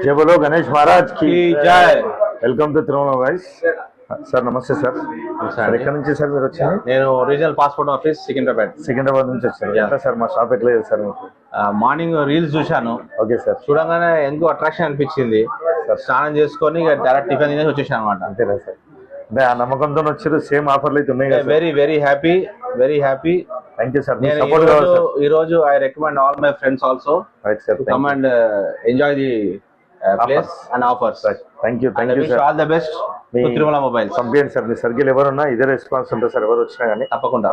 जय बोलो गणेश महाराज की जय। Welcome to Tirumala voice. Sir నమస్తే సార్. ఎక్కడి నుంచి సార్ మీరు వచ్చారు? నేను రీజనల్ పాస్పోర్ట్ ఆఫీస్ సికింద్రాబాద్ నుంచి వచ్చారు. ఎంత సార్ మా షాప్ ఎట్లా లేదు సార్ మీకు? మార్నింగ్ రీల్స్ చూశాను. Okay sir. చూడగానే ఎందుకు అట్రాక్షన్ అనిపించింది. స్నానం చేసుకొని డైరెక్ట్ టిఫిన్ తినేసి వచ్చేసాను అనమాట. అంతేనా సార్? అంటే ఆ నమ్మకంతో వచ్చారు. సేమ్ ఆఫర్లు అయితే ఉన్నాయి కదా? Very very happy, very happy. Thank you sir. ఈ రోజు I recommend all my friends also come and enjoy the place and offers. Thank you sir. All the best Tirumala mobiles. పంపించండి సార్. మీ సర్కిల్ ఎవరున్నా ఇదే response ఉంటుంది sir. ఎవరు వచ్చినా కానీ తప్పకుండా.